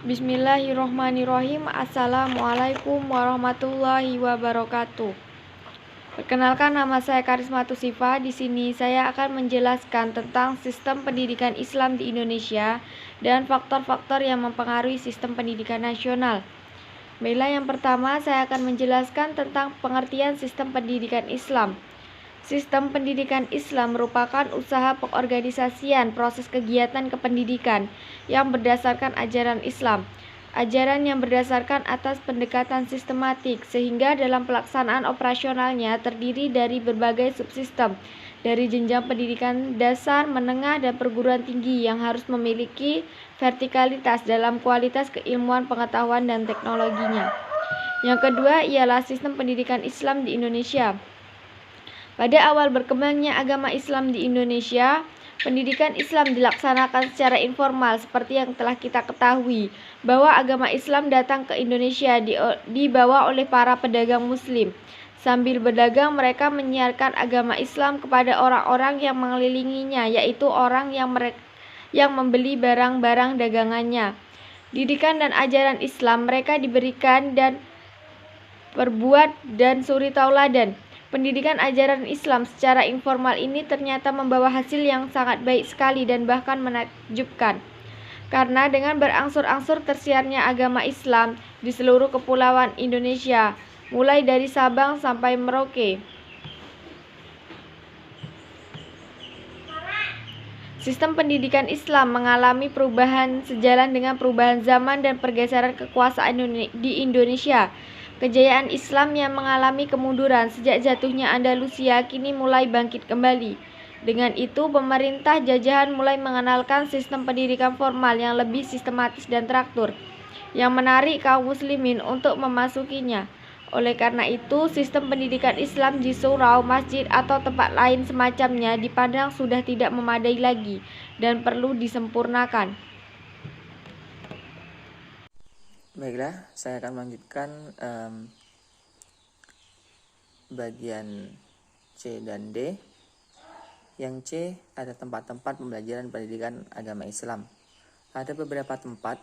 Bismillahirrohmanirrohim. Assalamualaikum warahmatullahi wabarakatuh. Perkenalkan, nama saya Karisma Tusifa. Di sini saya akan menjelaskan tentang sistem pendidikan Islam di Indonesia dan faktor-faktor yang mempengaruhi sistem pendidikan nasional. Baiklah, yang pertama saya akan menjelaskan tentang pengertian sistem pendidikan Islam. Sistem pendidikan Islam merupakan usaha pengorganisasian proses kegiatan kependidikan yang berdasarkan ajaran Islam. Ajaran yang berdasarkan atas pendekatan sistematik, sehingga dalam pelaksanaan operasionalnya terdiri dari berbagai subsistem, dari jenjang pendidikan dasar, menengah, dan perguruan tinggi yang harus memiliki vertikalitas dalam kualitas keilmuan, pengetahuan, dan teknologinya. Yang kedua ialah sistem pendidikan Islam di Indonesia. Pada awal berkembangnya agama Islam di Indonesia, pendidikan Islam dilaksanakan secara informal seperti yang telah kita ketahui, bahwa agama Islam datang ke Indonesia dibawa oleh para pedagang Muslim. Sambil berdagang, mereka menyiarkan agama Islam kepada orang-orang yang mengelilinginya, yaitu orang yang membeli barang-barang dagangannya. Didikan dan ajaran Islam mereka diberikan dan perbuat dan suri tauladan. Pendidikan ajaran Islam secara informal ini ternyata membawa hasil yang sangat baik sekali dan bahkan menakjubkan. Karena dengan berangsur-angsur tersiarnya agama Islam di seluruh kepulauan Indonesia, mulai dari Sabang sampai Merauke, sistem pendidikan Islam mengalami perubahan sejalan dengan perubahan zaman dan pergeseran kekuasaan di Indonesia. Kejayaan Islam yang mengalami kemunduran sejak jatuhnya Andalusia kini mulai bangkit kembali. Dengan itu, pemerintah jajahan mulai mengenalkan sistem pendidikan formal yang lebih sistematis dan teratur, yang menarik kaum muslimin untuk memasukinya. Oleh karena itu, sistem pendidikan Islam di surau, masjid, atau tempat lain semacamnya dipandang sudah tidak memadai lagi dan perlu disempurnakan. Baiklah, saya akan melanjutkan bagian C dan D. Yang C ada tempat-tempat pembelajaran pendidikan agama Islam. Ada beberapa tempat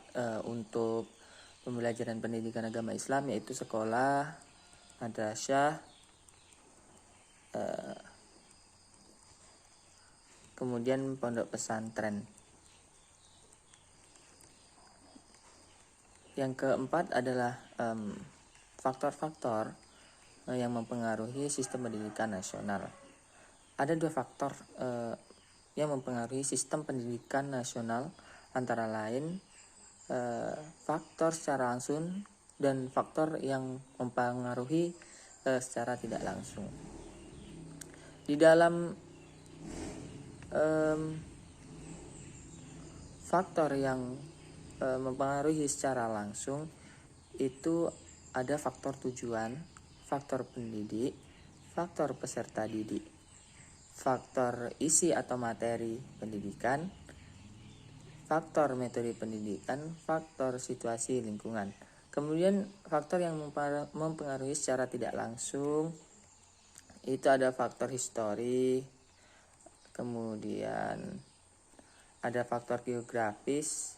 untuk pembelajaran pendidikan agama Islam, yaitu sekolah, madrasah, kemudian pondok pesantren. Yang keempat adalah faktor-faktor yang mempengaruhi sistem pendidikan nasional. Ada dua faktor yang mempengaruhi sistem pendidikan nasional, antara lain faktor secara langsung dan faktor yang mempengaruhi secara tidak langsung. Di dalam faktor yang mempengaruhi secara langsung itu ada faktor tujuan, faktor pendidik, faktor peserta didik, faktor isi atau materi pendidikan, faktor metode pendidikan, faktor situasi lingkungan. Kemudian faktor yang mempengaruhi secara tidak langsung itu ada faktor histori, kemudian ada faktor geografis,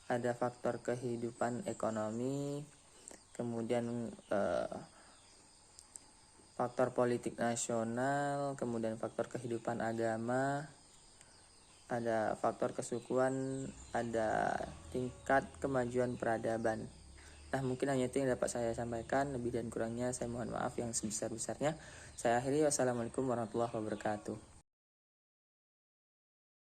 ada faktor kehidupan ekonomi, kemudian faktor politik nasional, kemudian faktor kehidupan agama, ada faktor kesukuan, ada tingkat kemajuan peradaban. Nah, mungkin hanya itu yang dapat saya sampaikan. Lebih dan kurangnya saya mohon maaf yang sebesar-besarnya. Saya akhiri. Wassalamualaikum warahmatullahi wabarakatuh.